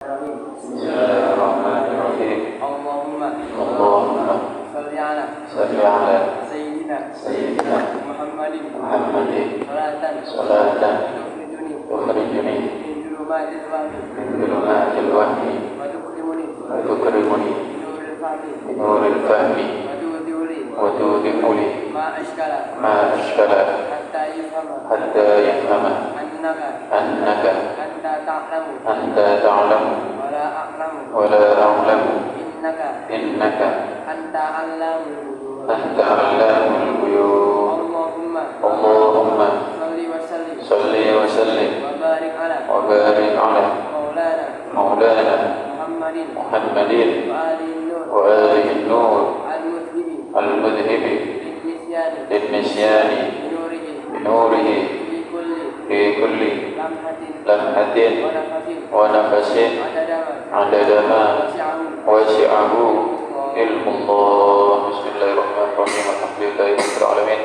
Bismillahirrahmanirrahim. Allahumma salli ala Sayyidina Muhammadin salatan tukhrijuni min dhulumatil wahmi wa tukrimuni bi nuril fahmi wa tudhi'u li ma ashkala hatta yafhama annaka anta ta'lamu wa la a'lamu innaka anta 'allamul ghuyub. Allahumma salli wa sallim wa barik ala maulana Muhammadin wa alihi nur al-mudhibi lin-nisyani bi nurihi fi kulli lamhatin wa nafasin adada ma wasi'ahu ilmullah. Bismillahirrahmanirrahim. Alhamdulillahi rabbil alamin.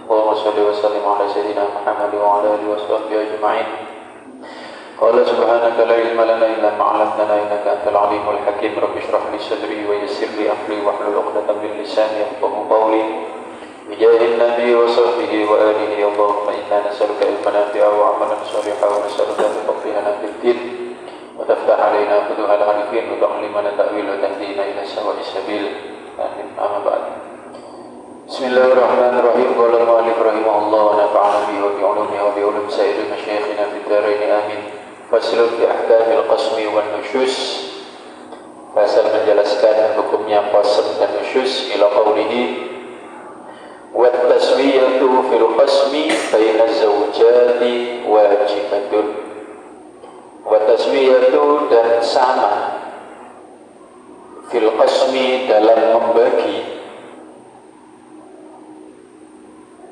Allahumma shalli wa sallim ala sayyidina Muhammad wa ala alihi wa sahbihi ajma'in. Qala subhanaka la ilma lana illa ma 'allamtana innaka antal alimul hakim. Rabbi shrah li sadri wa yassir li amri wahlul 'uqdatam min lisani yafqahu qawli. Bijahil nabi wa sahbihi wa alihi. Allahumma inna nas'aluka ilman nafi'an wa 'amalan shalihan wa nas'aluka tawfiqan fid din wa taftah 'alaina futuhal 'arifin wa tu'allimana ta'wil wa tahdina ila sawa'is sabil. Amin. Amma ba'd. Bismillahirrahmanirrahim. Qala al-mu'allif rahimahullah wa nafa'ana bihi wa bi 'ulumihi wa bi 'ulumi sayyidil masyayikhina fid dharain. Amin. Faslun fi ahkamil qasmi wan nusyus. Fasal menjelaskan hukumnya qasm dan nusyus ila qawlihi wa taswiyatu fil qasmi baina zawjati wajibatun. Wa taswiyatu dan sama fil qasmi dalam membagi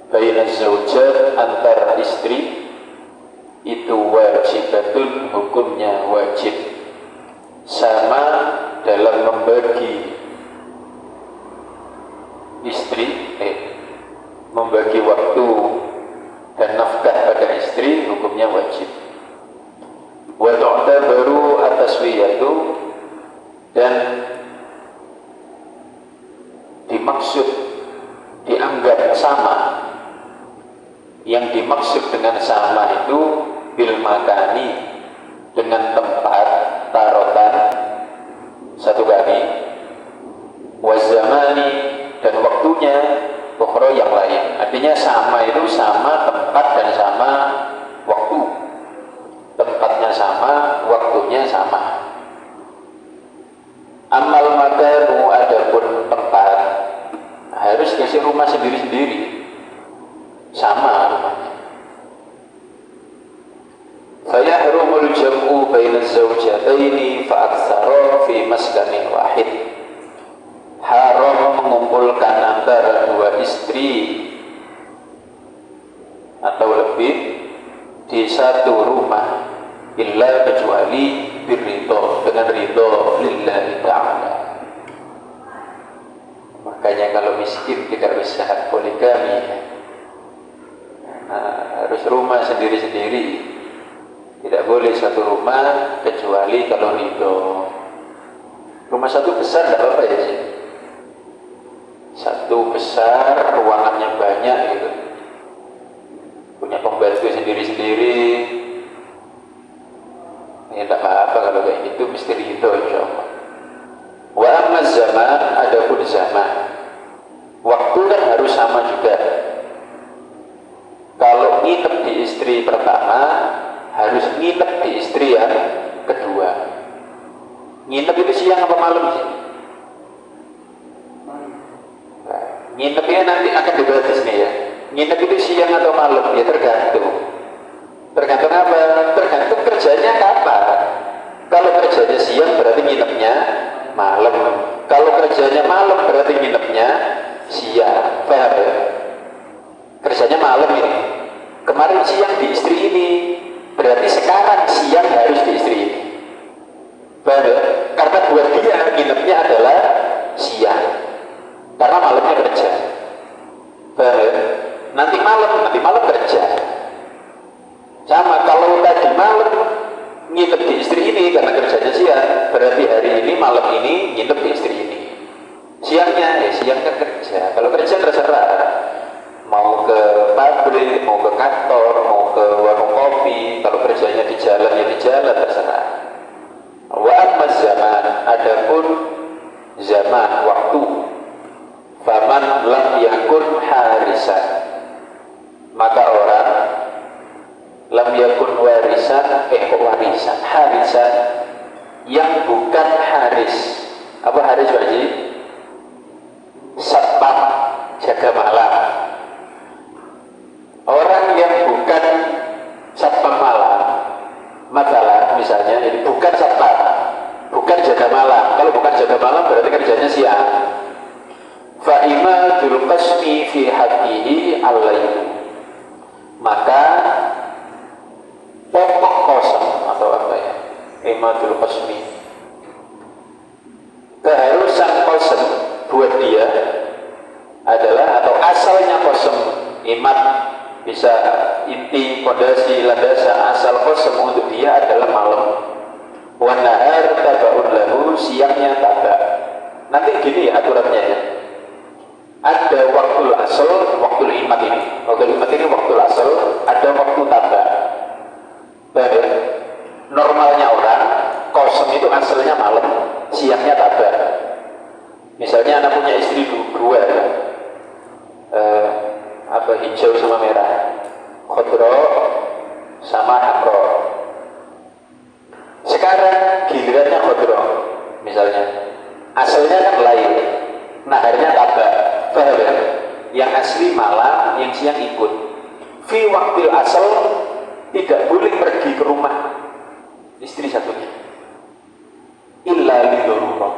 baina zawjat antara istri itu wajibatun, hukumnya wajib. Sama dalam membagi istri, membagi waktu dan nafkah pada istri, hukumnya wajib. Wa tu'tabaru at-taswiyatu, dan dimaksud, dianggap sama. Yang dimaksud dengan sama itu bil makani, dengan tempat tarotan satu kali, wazamani, dan waktunya ukhra yang lain. Artinya sama itu sama tempat dan sama waktu. Tempatnya sama, waktunya sama. Amal makanu, adapun tempat, harus kasih rumah sendiri-sendiri, sama rumahnya. Fayahrumul jam'u baina zawjataini fa aktsara fi maskanin wahid. Haram mengumpulkan antara dua istri atau lebih di satu rumah, illa kecuali birridho, dengan ridho lillahi ta'ala. Makanya kalau miskin tidak bisa poligami, harus rumah sendiri-sendiri. Tidak boleh satu rumah kecuali kalau ridho. Rumah satu besar tidak apa-apa ya sih. Satu besar, ruangannya banyak gitu, punya pembantu sendiri-sendiri, ya tidak apa-apa kalau kayak gitu, mesti ridho insyaallah. Wa amma zaman, adapun zaman, waktu kan harus sama juga. Kalau nginep di istri pertama, harus nginep di istri yang kedua. Nginep itu siang apa malam sih? Nginepnya nanti akan dibahas nih ya. Nginep itu siang atau malam, ya tergantung. Tergantung apa? Tergantung kerjanya kapan. Kalau kerjanya siang berarti nginepnya malam. Kalau kerjanya malam berarti nginepnya siang. Paham ya? Kerjanya malam ini, kemarin siang di istri ini, berarti sekarang siang harus di istri ini. Paham ya? Karena buat dia nginepnya adalah siang, karena malamnya kerja. Paham ya? Nanti malam kerja. Sama kalau tadi malam nginep di istri ini karena kerjanya siang, ini malam ini nginep di istri ini. Siangnya siangnya kerja. Kalau kerja terserah, mau ke pabrik, mau ke kantor, mau ke warung kopi. Kalau kerjanya di jalan ya di jalan, terserah. Wa amma zaman, adapun zaman waktu, faman lam yakun harisan, maka orang lam yakun warisan, warisan, harisan yang bukan haris. Apa haris Pak Haji? Satpam, jaga malam. Orang yang bukan satpam malam, masalah misalnya ini bukan satpam, bukan jaga malam. Kalau bukan jaga malam berarti kerjanya siang. Fa imadul qasmi fi haqqihi al-lail, maka pokok kosong atau apa ya, imadul qasmi, keharusan kosong buat dia adalah, atau asalnya kosong, imad bisa inti, pondasi, landasan asal kosong untuk dia adalah malam. Wan nahar tabaun lahu, siangnya tabak. Nanti gini aturannya ya, ada waktu asal, waktu imad ini, waktu asal, ada waktu tabak. Baik, normalnya orang kosong itu asalnya malam, siangnya tabak. Misalnya anak punya istri dua, hijau sama merah, khodro sama hamro. Sekarang gilirannya khodro, misalnya asalnya kan lain, naharnya tabak. Paham ya? Yang asli malam, yang siang ikut. Fi waktil asal tidak boleh pergi ke rumah istri satunya, illa lidururah.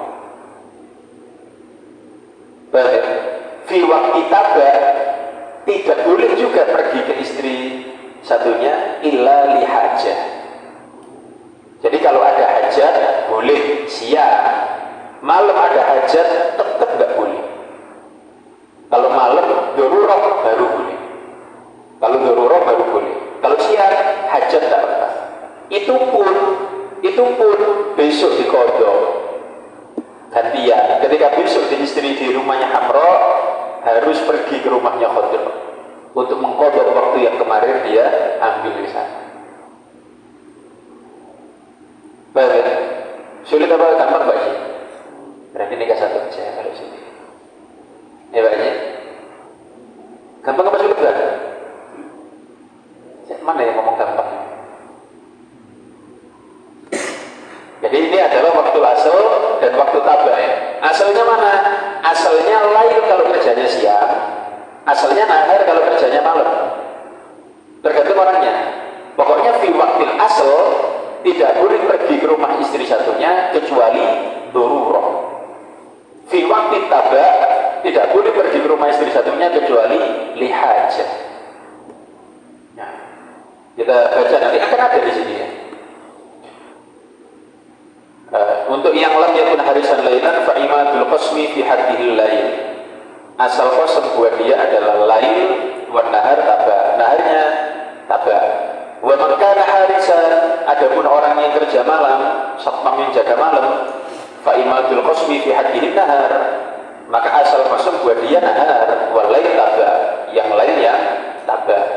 Paham ya? Fi wakti tabak tidak boleh juga pergi ke istri satunya illa lihajah. Jadi kalau ada hajat boleh siang, malam ada hajat tetap nggak boleh. Kalau malam darurah baru boleh. Kalau darurah baru boleh. Kalau siang hajat tidak apa. Itu pun besok dikodok gantian. Ketika besok di istri di rumahnya Hamro, harus pergi ke rumahnya Khodro untuk mengkodok waktu yang kemarin dia ambil di sana. Baik, sulit apa gampang Pak Ji? Berarti nikah satu aja kalau sulit. Ya Pak Ji? Gampang apa sulit Pak? Mana yang ngomong gampang? Jadi ini adalah waktu asal dan waktu tabak ya. Asalnya mana? Asalnya lain kalau kerjanya siang, asalnya nahar kalau kerjanya malam. Tergantung orangnya. Pokoknya fi waktil asal tidak boleh pergi ke rumah istri satunya kecuali darurah. Fi waktil tabak tidak boleh pergi ke rumah istri satunya kecuali lihajah. Nah, kita baca nanti akan ada di sini ya. Untuk yang lam yakun harisan lailan fa imadul qasmi fi haddihil lail, asal qasam buat dia adalah lail, wan nahar tabak, naharnya tabak. Wa man kana harisan, adapun orang yang kerja malam, satpam yang jaga malam, fa imadul qasmi fi haddihin nahar, maka asal qasam buat dia nahar, wal lail tabak, yang lain ya tabak.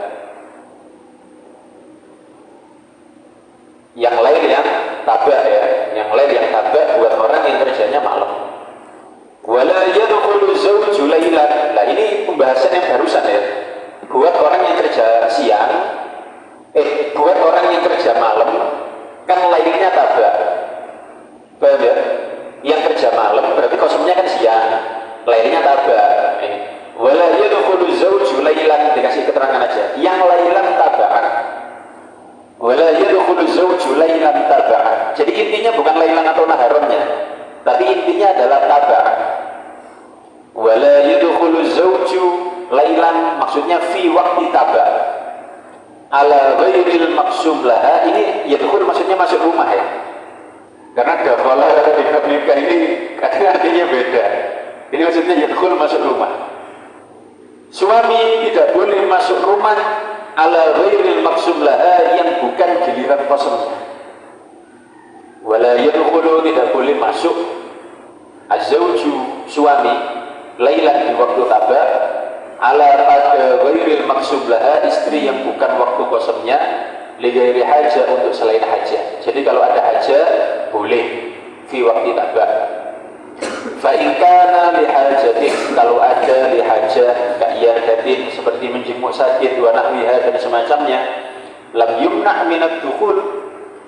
Yang lain yang tabak ya, yang lain yang tabak buat orang yang kerjanya malam. Wala yadkhulu zawju lailan. Nah ini pembahasan yang barusan ya. Buat orang yang kerja siang, buat orang yang kerja malam, kan lainnya tabak. Paham ya? Yang kerja malam berarti kosongnya kan siang, lainnya tabak. Wala yadkhulu zawju lailan, dikasih keterangan aja. Yang lailan tabakan. Wala yadkhulu zawju lailan taba'an. Jadi intinya bukan lailan atau naharonnya, tapi intinya adalah taba'an. Wala yadkhulu zawju lailan, maksudnya fi waqti taba' ala ghairil maksum laha. Ini yadkhul maksudnya masuk rumah ya, karena dakhala di nikah ini kadang artinya beda. Ini maksudnya yadkhul masuk rumah. Suami tidak boleh masuk rumah ala ghairil maksum laha, yang bukan giliran kosongnya. Wala yadkhulu beliau tidak boleh masuk az-zawju suami lailan di waktu tabah ala pada ghairil maksub laha, istri yang bukan waktu kosongnya, li ghairi hajah, untuk selain hajah. Jadi kalau ada hajah boleh fi waktu tabah. Fa in kana li hajatin, kalau ada li hajah ka'iyadatin, seperti menjenguk sakit wa nahwiha dan semacamnya, lam yumna' minad dukhul,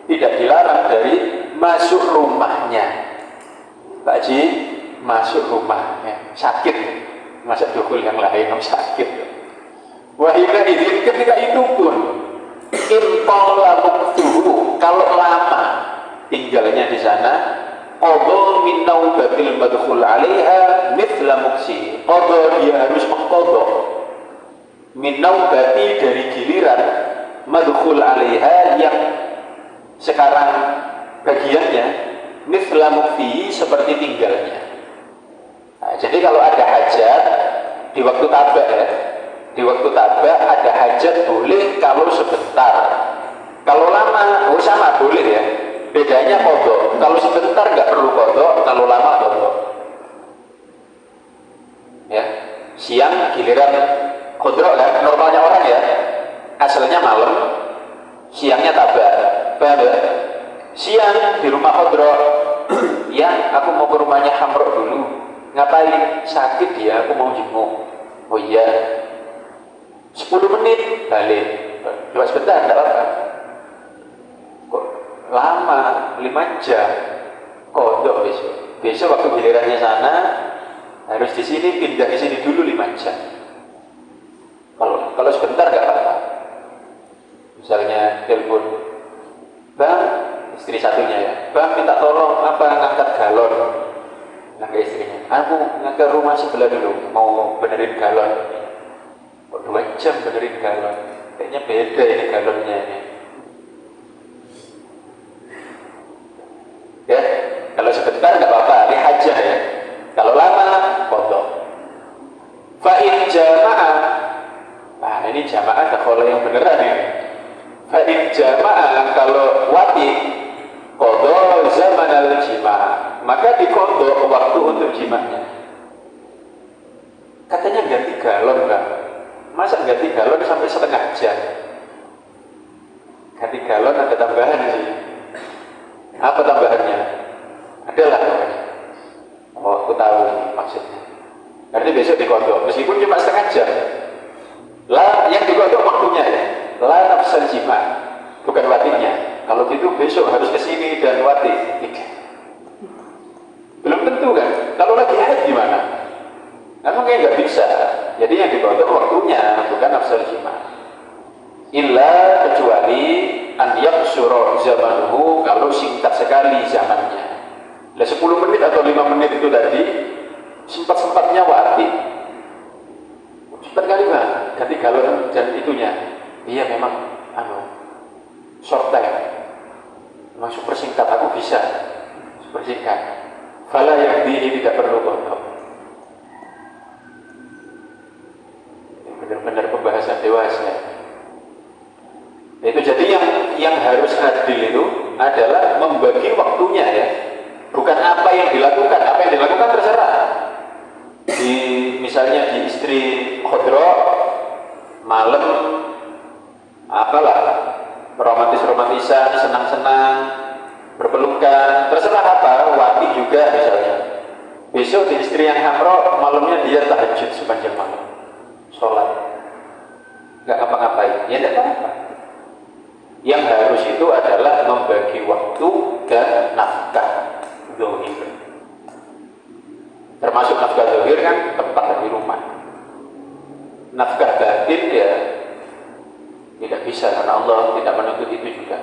tidak dilarang dari masuk rumahnya. Pak Haji, masuk rumahnya, sakit, masa dukhul yang lain sakit. Wahina izin, ketika itu pun intola muktuhu, kalau lama tinggalnya di sana, qadha min naubatil madkhul 'alaiha mithla muksi, qadha, dia harus mengqadha min naubati, dari giliran madkhul 'alaiha, yang sekarang bagiannya mithla mukfi, seperti tinggalnya. Nah, jadi kalau ada hajat di waktu tabah ya, di waktu tabah ada hajat boleh kalau sebentar. Kalau lama, oh sama boleh ya. Bedanya qadha. Kalau sebentar nggak perlu qadha, kalau lama qadha. Ya, siang giliran qadha kan, normalnya orang ya, asalnya malam, siangnya tabah. Paham ya? Siang di rumah qadha, ya aku mau ke rumahnya Hamro dulu. Ngapain? Sakit dia, aku mau jenguk. Oh iya, 10 menit balik. Coba sebentar, enggak apa-apa. Kok lama, 5 jam. Kodok besok waktu gilirannya sana, harus di sini, pindah ke sini dulu 5 jam. Kalau sebentar enggak apa-apa. Misalnya telepon, Bang, istri satunya ya, Bang minta tolong ngangkat galon. Nah ke istrinya, aku ke rumah sebelah dulu, mau benerin galon. Kok 2 jam benerin galon? Kayaknya beda ini galonnya ini. Ya, kalau sebentar nggak apa-apa, ini hajah ya. Kalau lama, qadha. Fa in jamaah, nah ini jamaah kalau yang beneran ya. Fa in jamaah, kalau wati qadha zaman al-jima', maka diqadha waktu untuk jimanya. Katanya ganti galon, Bang. Masa ganti galon sampai setengah jam? Ganti galon ada tambahan sih. Apa tambahannya? Adalah pokoknya. Oh, aku tahu maksudnya. Nanti besok diqadha, meskipun cuma setengah jam. Lah, yang diqadha waktunya ya. La nafsal jima', bukan watinya. Kalau gitu besok harus ke sini dan wati. Tidak. Belum tentu kan? Kalau lagi haid gimana? Kan mungkin nggak bisa. Jadi yang diqadha waktunya, bukan nafsul jima'. Illa, kecuali an yaqsura zamanuhu, kalau singkat sekali zamannya. Lah 10 menit atau 5 menit itu tadi sempat-sempatnya wati. Cepat kali Bang, ganti galon dan itunya. Iya memang short time, memang super singkat, aku bisa super singkat. Fala yang ini tidak perlu qadha. Benar-benar pembahasan dewasa. Itu jadi yang harus adil itu adalah membagi waktunya ya, bukan apa yang dilakukan. Apa yang dilakukan terserah. Misalnya di istri qadha malam, apalah, romantis-romantisan, senang-senang, berpelukan, terserah apa, wati juga misalnya. Besok di istri yang hamro, malamnya dia tahajud sepanjang malam, sholat, nggak ngapa-ngapain, ya tidak apa-apa. Yang harus itu adalah membagi waktu dan nafkah zahir. Termasuk nafkah zahir kan tempat di rumah. Nafkah batin ya tidak bisa, karena Allah tidak menuntut itu juga.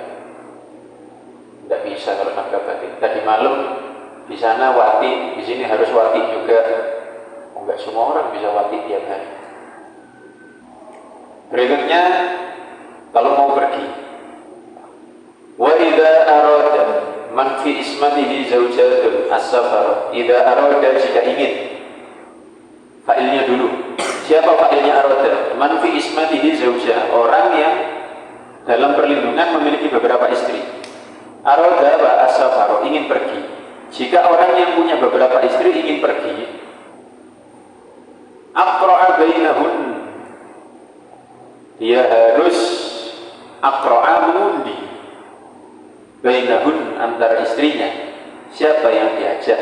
Tidak bisa kalau nafkah batin. Tadi malam di sana wati, di sini harus wati juga. Oh, enggak semua orang bisa wati tiap hari. Berikutnya, kalau mau pergi, wa idza arada man fi ismatihi zaujatun as-safar, idza arada, jika ingin. Fa'ilnya dulu. Siapa fa'ilnya arada? Man fi ismatihi zaujah, orang yang dalam perlindungan memiliki beberapa istri. Arada wa as-safar, ingin pergi. Jika orang yang punya beberapa istri ingin pergi, aqra'a bainahun, dia harus aqra'a mengundi bainahun antara istrinya, siapa yang diajak.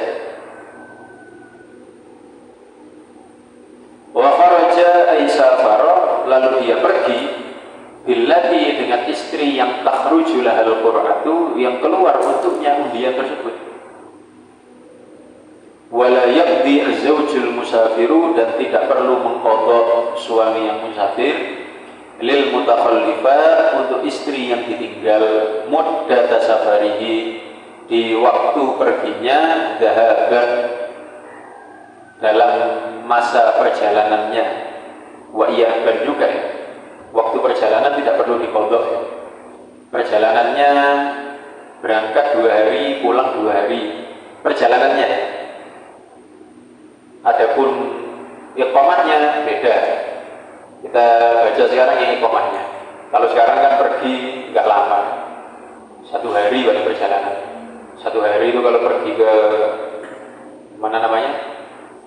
Wa kharaja ay safara, lalu dia pergi billati, dengan istri yang takhruju lahal qur'atu, yang keluar untuknya undian tersebut. Wala yaqdi az-zawjul musafiru, dan tidak perlu mengqadha suami yang musafir, lil mutakhallifa, untuk istri yang ditinggal, muddata safarihi, di waktu perginya, dhahaban, dalam masa perjalanannya, wa iyaban juga ya. Waktu perjalanan tidak perlu diqadha ya. Perjalanannya berangkat 2 hari, pulang 2 hari, perjalanannya. Adapun iqamahnya beda. Kita baca sekarang yang iqamahnya. Kalau sekarang kan pergi nggak lama, 1 hari pada perjalanan. 1 hari itu kalau pergi ke mana namanya?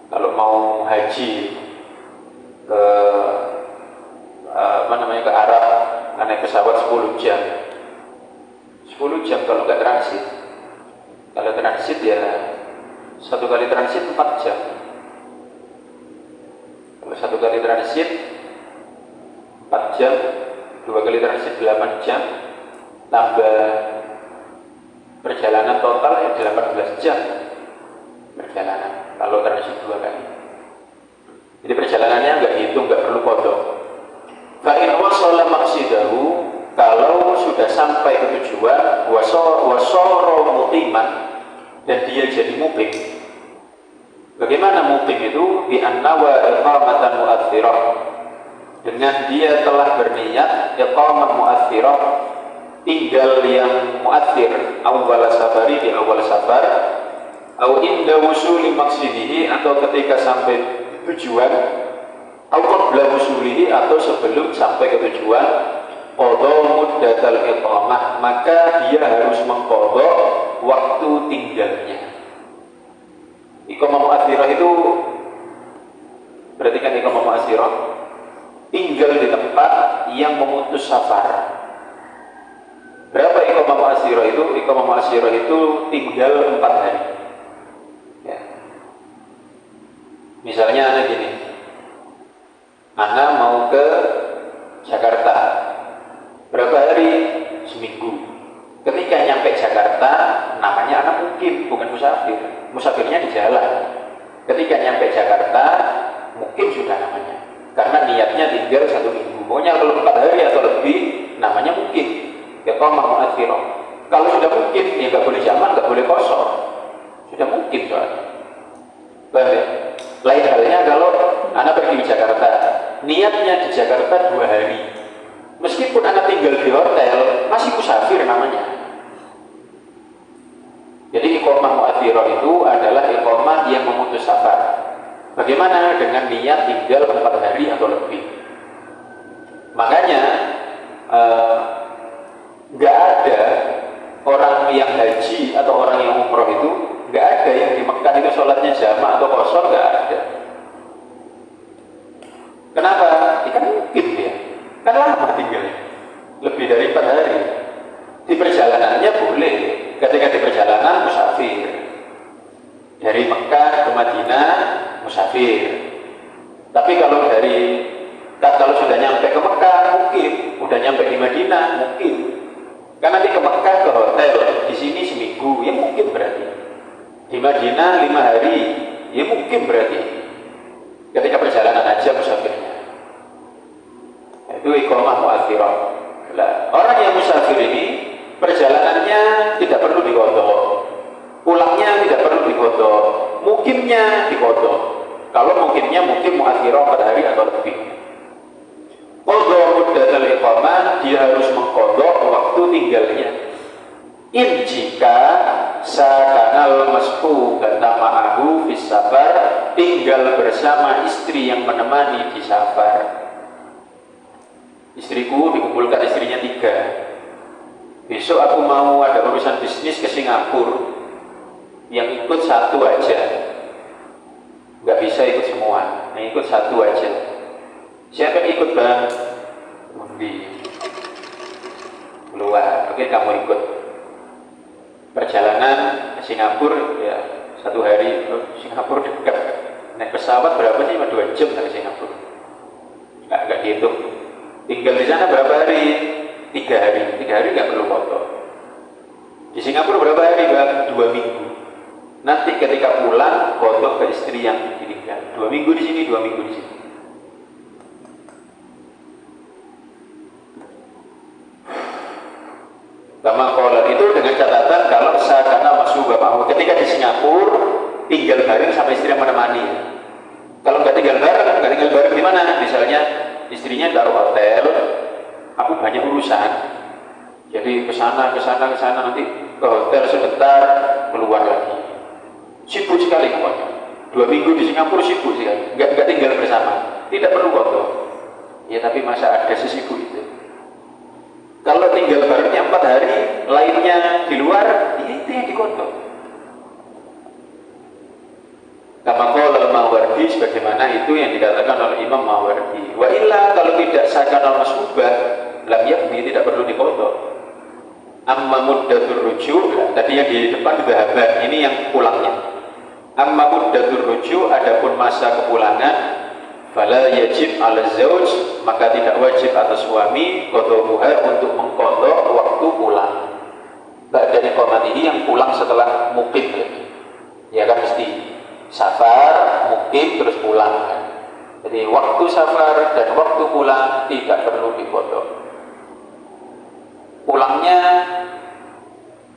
Kalau mau haji ke apa namanya, ke Arab, naik pesawat 10 jam. 10 jam kalau nggak transit. Kalau transit ya 1 kali transit 4 jam. Kalau 1 kali transit 4 jam, 2 kali transit 8 jam, tambah perjalanan total ya 18 jam perjalanan kalau transit 2 kali. Jadi perjalanannya nggak dihitung, nggak perlu qadha. Fa in wasala maqsidahu, kalau sudah sampai ke tujuan, wasara muqiman, dan dia jadi muqim. Bagaimana muqim itu? Bi annawa iqamatan mu'athirah, dengan dia telah berniat iqamah mu'athirah, tinggal yang mu'athir, awal safari, di awal safar, au inda wusuli maqsidihi, atau ketika sampai tujuan, au qabla wusulihi, atau sebelum sampai ke tujuan, qadha muddatal iqamah, maka dia harus mengqadha waktu tinggalnya. Iqamah mu'athirah itu berarti kan iqamah mu'athirah tinggal di tempat yang memutus safar. Berapa iqamah mu'athirah itu? Iqamah mu'athirah itu tinggal 4 hari ya. Misalnya anak gini, anak mau ke Jakarta, berapa hari? Seminggu. Ketika nyampe Jakarta, namanya anak mukim, bukan musafir. Musafirnya di jalan. Ketika nyampe Jakarta, mukim sudah namanya, karena niatnya tinggal 1 minggu. Pokoknya kalau 4 hari atau lebih, namanya mukim. Iqamah mu'athirah. Kalau sudah mukim, ya nggak boleh jamak, nggak boleh kosor. Sudah mukim soalnya. Baik. Lain halnya kalau anak pergi ke Jakarta, niatnya di Jakarta 2 hari. Meskipun anak tinggal di hotel, masih musafir namanya. Jadi iqamah mu'athirah itu adalah iqamah yang memutus safar. Bagaimana dengan niat tinggal 4 hari atau lebih? Makanya nggak ada orang yang haji atau orang yang umroh itu, nggak ada yang di Mekah itu sholatnya jamak atau qashar, nggak ada. Kenapa? Kan mungkin dia, kan lama tinggalnya, lebih dari 4 hari. Di perjalanannya boleh, ketika di perjalanan musafir, dari Mekah ke Madinah musafir. Tapi kalau sudah nyampe ke Mekah mungkin, udah nyampe di Madinah mungkin. Kan nanti ke Mekah ke hotel, di sini seminggu, ya mungkin berarti. Di Madinah 5 hari, ya mungkin berarti. Ketika perjalanan aja musafirnya. Itu iqamah mu'athirah. Orang yang musafir ini perjalanannya tidak perlu diqadha, pulangnya tidak perlu diqadha, mukimnya diqadha. Kalau mukimnya mukim mu'athirah 4 hari atau lebih. Qadha muddatal iqamah, dia harus mengqadha waktu tinggalnya. In jika sakanal masku kata ma'ahu fis safar, tinggal bersama istri yang menemani di safar. Istriku, dikumpulkan istrinya 3. Besok aku mau ada urusan bisnis ke Singapura. yang ikut satu aja, nggak bisa ikut semua, yang ikut satu aja. Siapa yang ikut bang? Undi keluar, oke kamu ikut. Perjalanan ke Singapura ya 1 hari. Singapura dekat, naik pesawat berapa sih? 2 jam dari Singapura, nggak dihitung. Tinggal di sana berapa hari? 3 hari. 3 hari nggak perlu foto. Di Singapura berapa hari bang? 2 minggu. Nanti ketika pulang foto ke istri yang ditinggal. 2 minggu di sini, 2 minggu di sini. Kama qala itu dengan catatan kalau sakana masuk bapakmu. Ketika di Singapura tinggal bareng sama istri yang menemani. Kalau nggak tinggal bareng di mana? Misalnya istrinya taruh hotel, aku banyak urusan, jadi kesana nanti ke hotel sebentar keluar lagi. Sibuk sekali pokoknya. 2 minggu di Singapura sibuk sekali. Nggak tinggal bersama. Tidak perlu foto. Ya tapi masa ada sesibuk itu. Kalau tinggal barengnya 4 hari, lainnya di luar, itu yang dikotok. Kama qala al-Mawardi, sebagaimana itu yang dikatakan oleh Imam Mawardi. Wa illa kalau tidak sakanal masubah, lam yakni, tidak perlu dikotok. Amma muddatur ruju', tadi yang di depan dhahaban, ini yang pulangnya. Amma muddatur ruju', adapun masa kepulangan, fala yajib ala zauj, maka tidak wajib atas suami qadha untuk mengqadha waktu pulang. Ba'da iqamatihi, yang pulang setelah mukim. Ya kan mesti safar, mukim, terus pulang kan. Jadi waktu safar dan waktu pulang tidak perlu diqadha. Pulangnya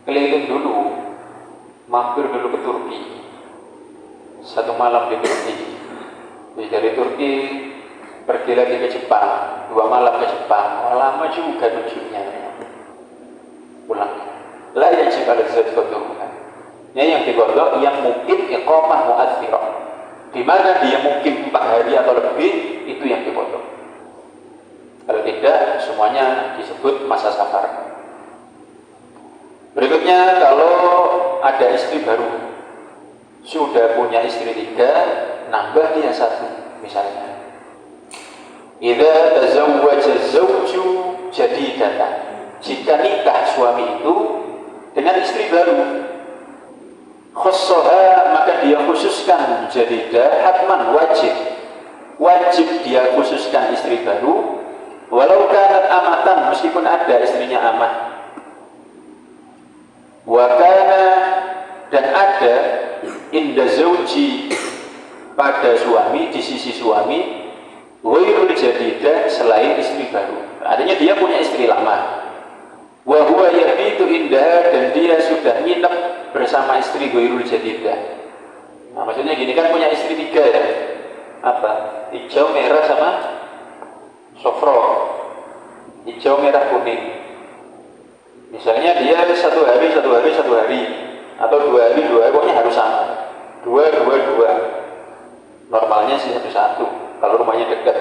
keliling dulu, mampir dulu ke Turki, 1 malam di Turki. Dari Turki pergi lagi ke Jepang, 2 malam ke Jepang. Lama juga nunjuknya pulang. La yajib ala zat qadha. Yang diqadha yang mungkin iqamah mu'athirah, di mana dia mungkin 4 hari atau lebih, itu yang diqadha. Kalau tidak, semuanya disebut masa safar. Berikutnya, kalau ada istri baru, sudah punya istri 3, nambah dia 1 misalnya. Idza tazawwaja zawju jadidatan, jika nikah suami itu dengan istri baru, khassaha, maka dia khususkan jadidah, hatman, wajib dia khususkan istri baru, walau kanat amatan, meskipun ada istrinya amah. Wa kana, dan ada inda zauji, pada suami, di sisi suami, ghairul jadidah, selain istri baru. Artinya dia punya istri lama, wa huwa yabitu indah, dan dia sudah nginep bersama istri ghairul jadidah. Nah, maksudnya gini, kan punya istri 3 ya. Apa? Hijau, merah, sama sofro. Hijau, merah, kuning. Misalnya dia 1 hari, atau 2 hari, pokoknya harus sama. 2. Normalnya sih 1. Kalau rumahnya dekat.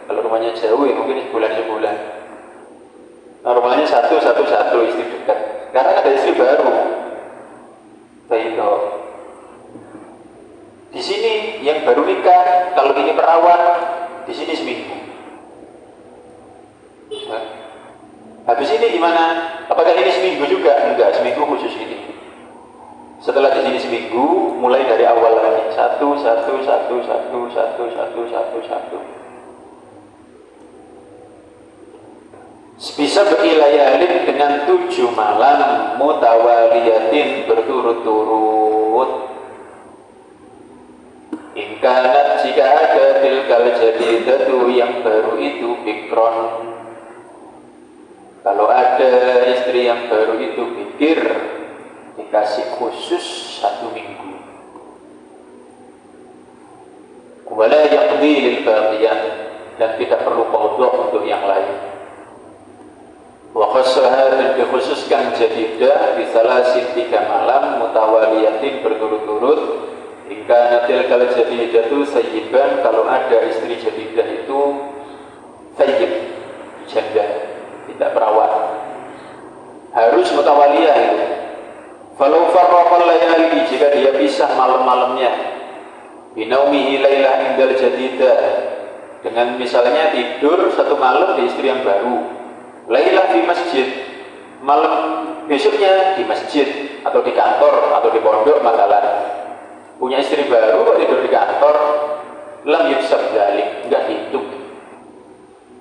Kalau rumahnya jauh ya mungkin sebulan. Normalnya 1 istri dekat. Karena ada istri baru. Baik. Di sini yang baru nikah, kalau ini perawat, di sini seminggu. Nah, habis ini gimana? Apakah ini seminggu juga? Enggak, seminggu khusus ini. Setelah di sini seminggu, mulai dari awal lagi 1. Bisa berilayalin dengan 7 malam mutawaliyatin, berturut-turut. Inkanat, jika ada tilkal jadidatu, yang baru itu bikron. Kalau ada istri yang baru itu bikir, dikasih khusus 1 minggu. Wala yaqdi lil baqiyah, dan tidak perlu qadha untuk yang lain. Wa khassaha, dan dikhususkan jadidah di salasin 3 malam mutawaliyatin, berturut-turut. Hingga natil kalau jadidah itu sayyiban, kalau ada istri jadidah itu sayyib, janda, tidak perawat, harus mutawaliyah itu. Falau farraqal layali, jika dia pisah malam-malamnya, binaumihi lailah indal jadidah, dengan misalnya tidur satu malam di istri yang baru, lailah di masjid, malam besoknya di masjid atau di kantor atau di pondok, makalah punya istri baru kok tidur di kantor, lam yusab dzalik, enggak hitung.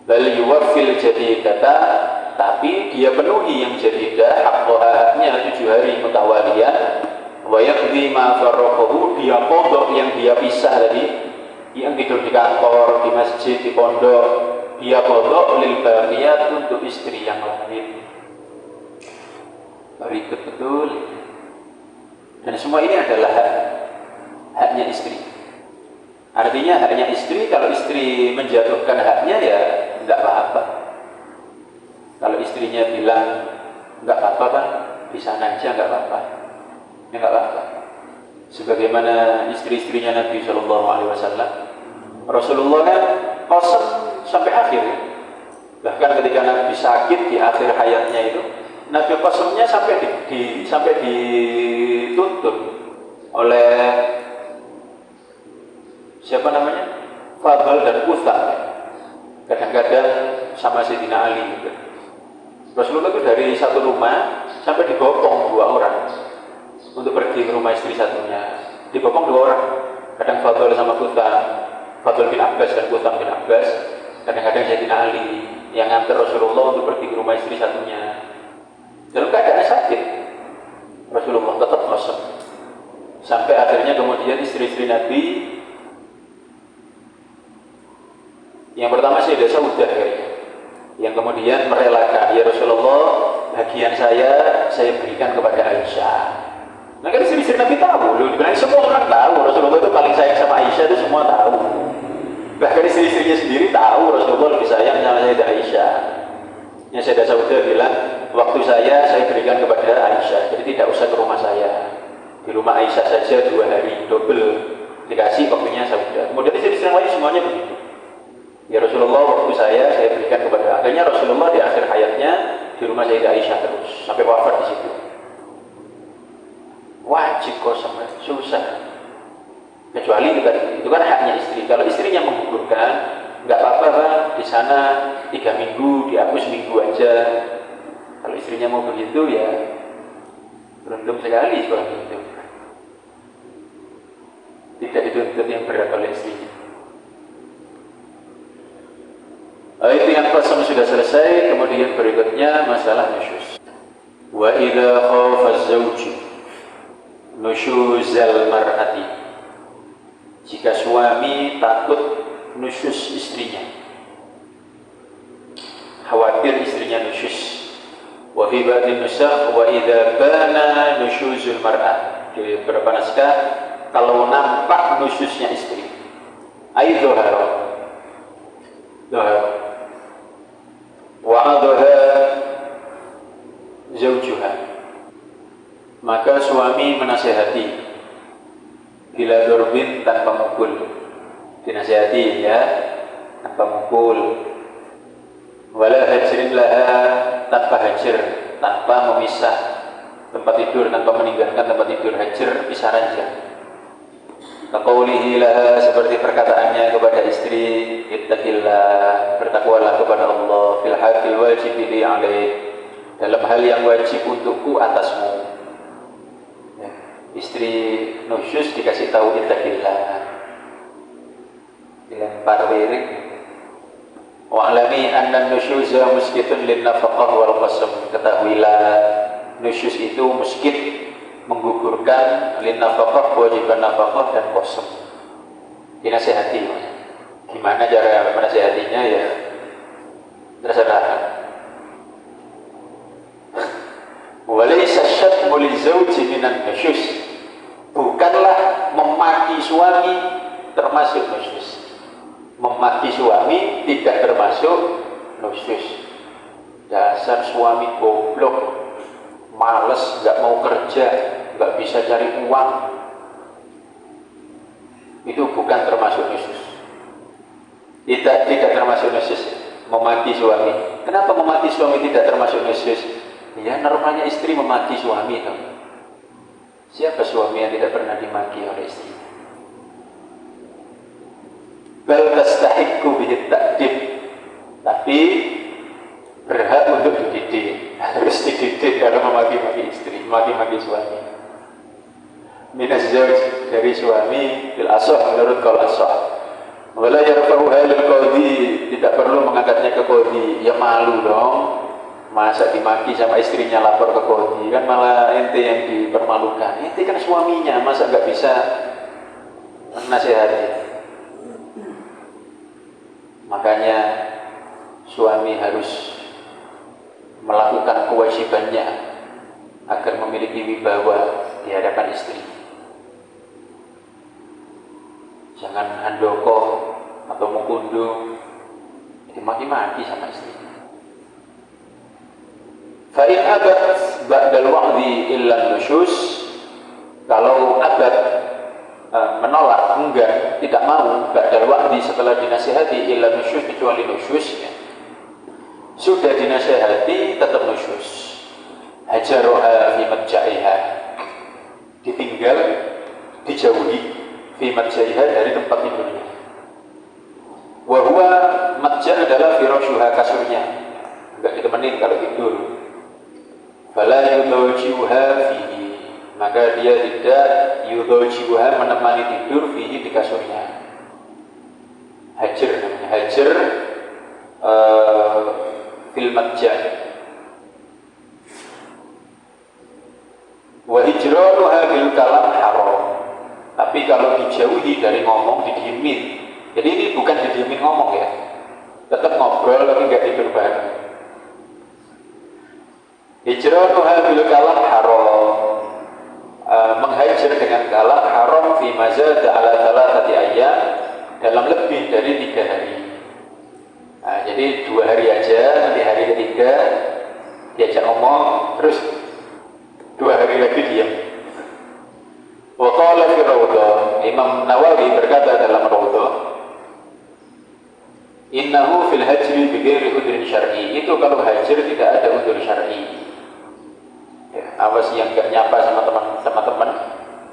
Bal yuwaffil jadidata, tapi dia penuhi yang jadidah haknya 7 hari mutawalian, wa yaqdi ma farraqahu, dia qadha yang dia pisah tadi, yang tidur di kantor, di masjid, di pondok, dia qadha lil baqiyat, untuk istri yang lain. Ribet betul. Dan semua ini adalah haknya istri. Artinya haknya istri, kalau istri menjatuhkan haknya ya enggak apa-apa. Kalau istrinya bilang enggak apa-apa kan, di sana aja enggak apa-apa, ya enggak apa-apa. Sebagaimana istri-istrinya Nabi Shallallahu Alaihi Wasallam, Rasulullah kan qasam sampai akhir. Bahkan ketika Nabi sakit di akhir hayatnya itu, Nabi qasamnya sampai dituntut oleh siapa namanya? Fadl dan Uthman. Kadang-kadang sama Sayyidina Ali juga. Rasulullah itu dari satu rumah sampai dibopong 2 orang untuk pergi ke rumah istri satunya. Dibopong 2 orang. Kadang Fadl sama Uthman, Fadl bin Abbas dan Uthman bin Abbas. Kadang-kadang Sayyidina Ali yang ngantar Rasulullah untuk pergi ke rumah istri satunya. Dalam keadaan sakit, Rasulullah tetap kosong. Sampai akhirnya kemudian istri-istri Nabi, yang pertama Sayyidah Saudah, yang kemudian merelakan, ya Rasulullah, bagian saya berikan kepada Aisyah. Nah kan istri-istri Nabi tahu, dibilang semua orang tahu, Rasulullah itu paling sayang sama Aisyah, itu semua tahu. Bahkan istri-istrinya sendiri tahu Rasulullah lebih sayang sama Sayyidah Aisyah. Yang Sayyidah Saudah bilang, waktu saya berikan kepada Aisyah, jadi tidak usah ke rumah saya. Di rumah Aisyah saja 2 hari, double dikasih waktunya Saudah. Kemudian istri-istri yang lain semuanya begitu. Ya Rasulullah, waktu saya berikan kepada. Akhirnya Rasulullah di akhir hayatnya di rumah Sayyidah Aisyah terus sampai wafat di situ. Wajib kosong, susah. Kecuali itu kan haknya istri. Kalau istrinya menggugurkan, nggak apa-apa Pak, di sana 3 minggu, dihapus minggu aja. Kalau istrinya mau begitu ya beruntung sekali seorang itu. Tidak dituntut yang berat oleh istrinya. Itu yang qasam sudah selesai. Kemudian berikutnya masalah nusyuz. Wa idza khafa az-zawju nusyuzal mar'ati, jika suami takut nusyuz istrinya, khawatir istrinya nusyuz. Wa fi ba'dhin nusakh wa idza bana nusyuzul mar'ah, di beberapa naskah kalau nampak nusyuznya istri, ai dhahara wa'adha zawjuha, maka suami menasihati, bila durbin tanpa mukul, dinasihati ya tanpa mukul, wala hajrin laha, tanpa hajar, tanpa memisah tempat tidur, tanpa meninggalkan tempat tidur, hajar pisah ranjang. Kaqaulihi laha, seperti perkataannya kepada istri, ittaqillah, bertakwalah kepada Allah, fil haqqil wajib li alaik, dalam hal yang wajib untukku atasmu. Ya. Istri nusyuz dikasih tahu ittaqillah, dilempar wirid. Wa'lami anna nusyuza muskitun lin nafaqah wal qasam, ketahuilah nusyuz itu muskit, menggugurkan, lin nafaqah, kewajiban nafaqah dan qasam. Dinasihati. Gimana cara menasihatinya ya terserah. Walaysa syatmu lizawji minan nusyuz, bukanlah memaki suami termasuk nusyuz. Memaki suami tidak termasuk nusyuz. Dasar suami goblok, males, nggak mau kerja, nggak bisa cari uang, itu bukan termasuk nusyuz. Tidak termasuk nusyuz. Memaki suami. Kenapa memaki suami tidak termasuk nusyuz? Ya normalnya istri memaki suami itu. Siapa suami yang tidak pernah dimaki oleh istrinya? Bal tastahiqqu bihi ta'dib, tapi berhak untuk dididik, harus dididik kalau memaki-maki istri, memaki-maki suami. Minas zauj, dari suami, bil asah, menurut qaul asah. Wala yarfa'uha lil qadhi, tidak perlu mengangkatnya ke qadhi. Ya malu dong, masa dimaki sama istrinya lapor ke qadhi, kan malah ente yang dipermalukan. Ente kan suaminya, masa nggak bisa menasihati. Makanya suami harus melakukan kewajibannya agar memiliki wibawa di hadapan istri. Jangan handoko atau mukundu dimaki-maki sama istri. Fa in abad ba'dal wa'di illa nusyus, kalau abad menolak, enggan, tidak mau ba'dal wa'di, setelah dinasihati, illa nusyus, kecuali nusyus ya. Sudah dinasihati tetap nusyus. Hajaroha fi madja'iha, ditinggal, dijauhi, fi madja'iha, dari tempat tidurnya. Wa huwa madja' adalah firashuha, kasurnya, enggak ditemenin kalau tidur. Fala yudawji'uha fihi, maka dia tidak yudawji'uha, menemani tidur, fihi, di kasurnya. Hajar namanya, hajar fil madja'. Wa hijranuha bil kalam haram, tapi kalau dijauhi dari ngomong, didiemin. Jadi ini bukan didiemin ngomong ya, tetap ngobrol tapi nggak tidur bareng. Hijranuha bil kalam haram, menghajar dengan kalam haram, fi mazad ala thalathati ayyam, dalam lebih dari 3 hari. Nah, jadi 2 hari aja, nanti hari ketiga diajak ngomong, terus 2 hari lagi diam. Wa qala fi rawdah, Imam Nawawi berkata dalam rawdah, innahu fil hajri bighairi udhrin syar'i, itu kalau hajar tidak ada udhur syar'i. Ya, awas yang gak nyapa sama teman-teman,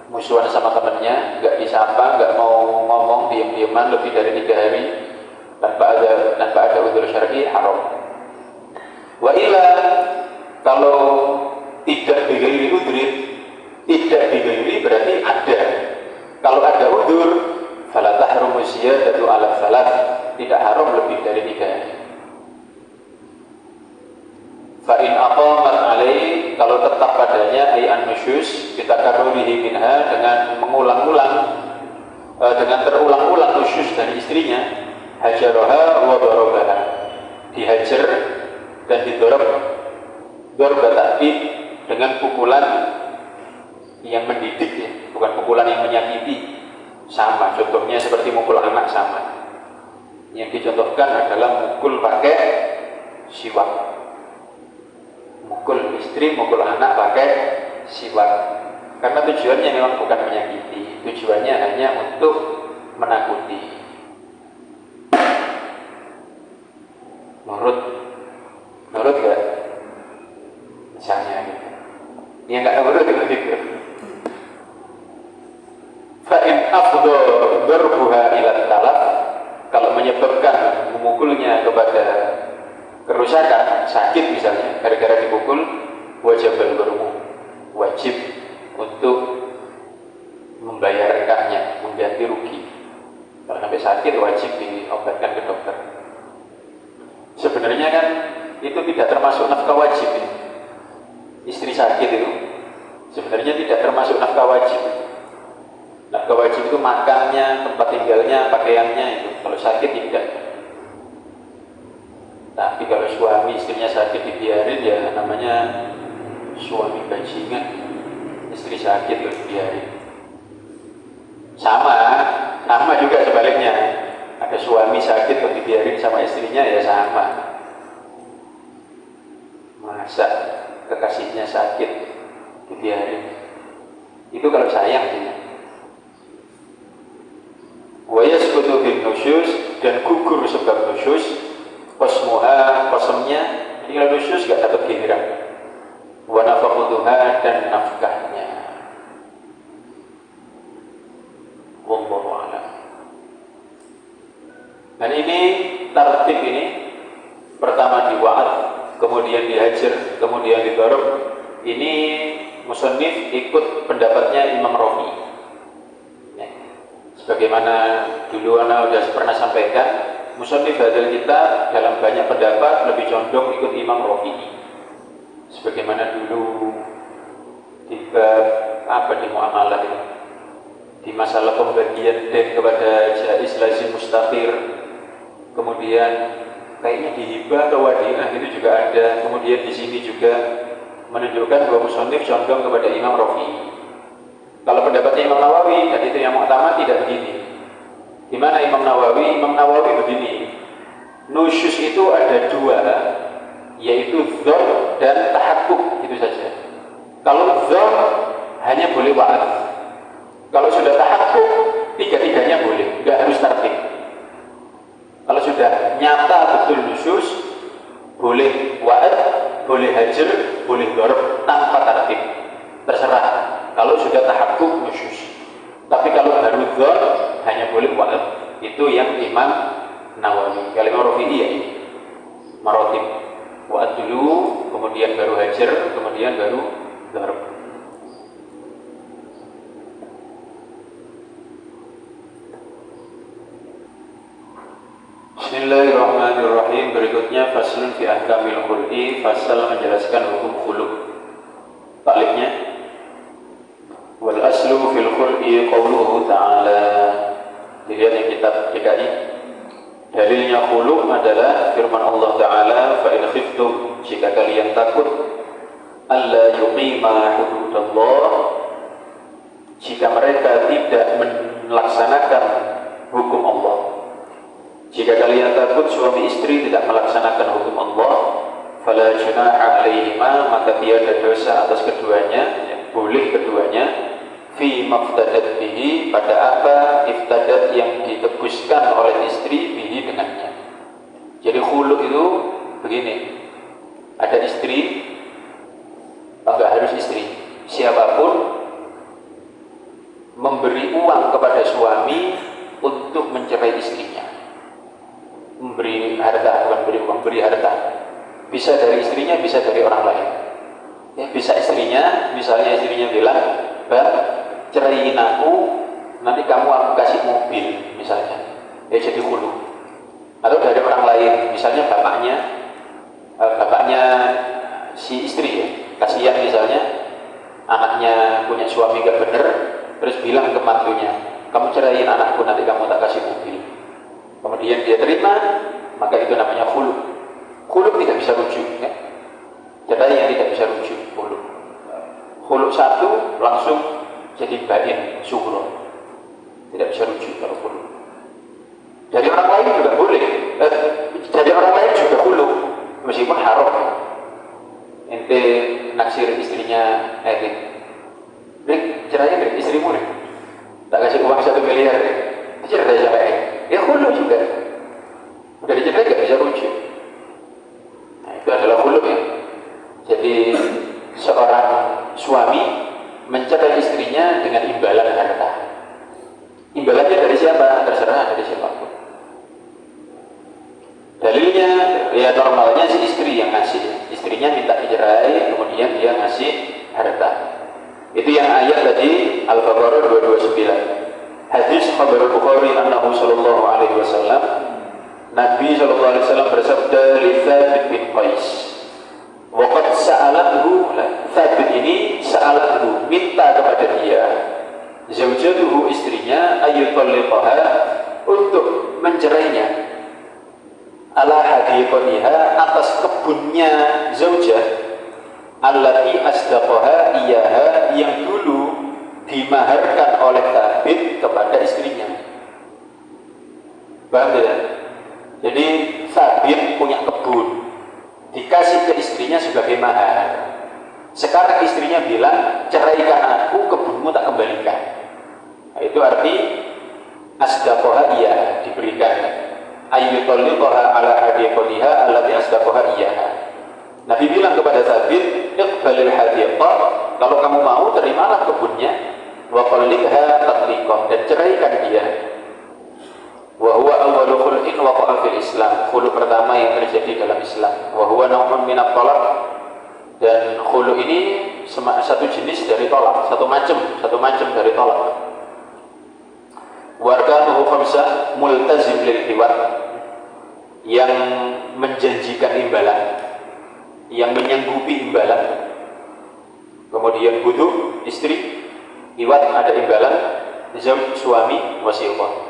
musuhan sama temannya, gak disapa, gak mau ngomong, diam-diaman lebih dari 3 hari tanpa ada udhur syar'i, haram. Wa illa, kalau tidak bighairi udhrin, tidak bighairi berarti ada. Kalau ada udhur, fala tahrumu ziyadatu ala thalath, tidak haram lebih dari 3 hari. Fa in aqamat alaih, kalau tetap padanya ayat nusyus, kita karunihi minha, dengan mengulang-ulang, dengan terulang-ulang nusyus dari istrinya, hajaroha wa darabaha, dihajar dan didorab, dorba ta'dib, dengan pukulan yang mendidik ya, bukan pukulan yang menyakiti. Sama, contohnya seperti mukul anak, sama. Yang dicontohkan adalah mukul pakai siwak. Mukul istri, mukul anak pakai siwak. Karena tujuannya memang bukan menyakiti, tujuannya hanya untuk menakuti. Nurut gak? Misalnya gitu. Dia nggak nurut gitu. Fa in afdha darbuha ila talaf, kalau menyebabkan memukulnya kepada kerusakan, sakit misalnya, gara-gara dipukul, wajib al-gharmu, wajib untuk membayarkannya, mengganti rugi. Kalau sampai sakit wajib diobatkan ke dokter. Sebenarnya kan itu tidak termasuk nafkah wajib ya. Istri sakit itu sebenarnya tidak termasuk nafkah wajib. Nafkah wajib itu makannya, tempat tinggalnya, pakaiannya, itu kalau sakit tidak. Tapi kalau suami istrinya sakit dibiarin, ya namanya suami bajingan. Istri sakit terus dibiarin. Sama juga sebaliknya. Ada suami sakit terus dibiarin sama istrinya, ya sama. Masa kekasihnya sakit dibiarin? Itu kalau sayang sih. Wa yasqutu bin nusyus, dan gugur sebab nusyus. Qasmuha, qasamnya, jadi kalau nusyus gak dapat giliran. Wa nafaqutuha, dan nafkahnya. Wallahu a'lam. Dan ini tartib ini pertama diwa'ad, kemudian dihajar, kemudian didarab. Ini musannif ikut pendapatnya Imam Rafi. Ya. Sebagaimana dulu ana sudah pernah sampaikan, musannif hadal kita dalam banyak pendapat lebih condong ikut Imam Rafi. Sebagaimana dulu di di muamalah ini, di masalah pembagian den kepada jais lazim mustaqir, kemudian kayaknya di hibah atau wadiah itu juga ada. Kemudian di sini juga menunjukkan bahwa musannif condong kepada Imam Rafi. Kalau pendapatnya Imam Nawawi, dan itu yang utama, tidak begini. Di mana Imam Nawawi? Imam Nawawi begini, nusyus itu ada dua, yaitu dzon dan tahakkuk, itu saja. Kalau dzon hanya boleh wa'ad. Kalau sudah tahakkuk, tiga-tiganya boleh, nggak harus tartib. Kalau sudah nyata betul nusyus, boleh wa'ad, boleh hajar, boleh darab tanpa tartib, terserah. Kalau sudah tahakkuk nusyus. Tapi kalau baru dzon hanya boleh wa'ad. Itu yang Imam Nawawi. Kalau Imam Rafi'i ya ini marotib, wa'ad dulu, kemudian baru hajar, kemudian baru darab. Bismillahirrahmanirrahim. Berikutnya faslun fi ahkamil khul'i, fasal menjelaskan hukum khulu'. Taklifnya, wal aslu fil khul'i qauluhu ta'ala. Dilihat yang kitab DKI. Dalilnya khulu' adalah firman Allah Ta'ala, fa in khiftum, jika kalian takut alla yuqima hududallah, jika mereka tidak melaksanakan hukum Allah. Jika kalian takut suami istri tidak melaksanakan hukum Allah, fala junaha alaihima, maka tiada dosa atas keduanya, boleh keduanya, fi maftadat bihi, pada apa iftadat yang ditebuskan oleh istri bihi dengannya. Jadi khulu itu begini, ada istri, enggak harus istri, siapapun memberi uang kepada suami untuk mencerai istrinya. Memberi harta, bukan beri uang, beri harta. Bisa dari istrinya, bisa dari orang lain. Ya, bisa istrinya, misalnya istrinya bilang, "Bang, ceraiin aku, nanti kamu aku kasih mobil," misalnya. Ya jadi khulu. Atau dari orang lain, misalnya bapaknya si istri ya, kasihan misalnya, anaknya punya suami gak bener, terus bilang ke mantunya, "Kamu ceraiin anakku, nanti kamu tak kasih mobil." Kemudian dia terima, maka itu namanya khulu. Khulu tidak bisa rujuk, ya. Cerai yang tidak bisa rujuk, khulu. Khulu satu langsung jadi bain sughra, tidak bisa rujuk kalau khulu. Dari orang lain juga boleh, dari orang lain juga khulu, meskipun haram. Ente naksir istrinya, Rik, cerai Rik, istrimu Rik, tak kasih uang 1 miliar Rik, cerai sama ya khulu juga. Udah dicerai gak bisa rujuk. Nah, itu adalah khulu ya. Jadi seorang suami mencerai istrinya dengan imbalan harta. Imbalannya dari siapa? Terserah dari siapapun. Dalilnya ya normalnya si istri yang ngasih. Istrinya minta dicerai, kemudian dia ngasih harta. Itu yang ayat tadi Al-Baqarah 229. Hadis Khabar Bukhari annahu sallallahu alaihi wasallam, Nabi sallallahu alaihi wasallam bersabda li Thabit bin Qais, waqad sa'alathu, Thabit ini sa'alathu, minta kepada dia, zaujatuhu, istrinya, ayyutalliqaha, untuk mencerainya, ala hadiqatiha, atas kebunnya zaujah, allati asdaqaha iyaha, yang dulu dimaharkan oleh Thabit kepada istrinya. Paham tidak? Jadi Thabit punya kebun, dikasih ke istrinya sebagai mahar. Sekarang istrinya bilang, ceraikan aku, kebunmu tak kembalikan. Nah, itu arti asdaqaha iya, diberikan. Ayyutalliqaha ala hadiqatiha allati asdaqaha iyaha. Nabi bilang kepada Thabit, iqbalil hadiqah, kalau kamu mau terimalah kebunnya, wa qalliqha tatliqan, thalliqah, dan ceraikan dia. Wa huwa awwalu khul'in waqa'a fil Islam, khulu pertama yang terjadi dalam Islam. Wa huwa naw'un min at-talaq, dan khulu ini satu jenis dari tolak, satu macam dari tolak. Wa arkanuhu khamsah multazim lil hiwat, yang menjanjikan imbalan, yang menyanggupi imbalan. Kemudian butuh istri, iwat ada imbalan, zauj suami, wasiqah.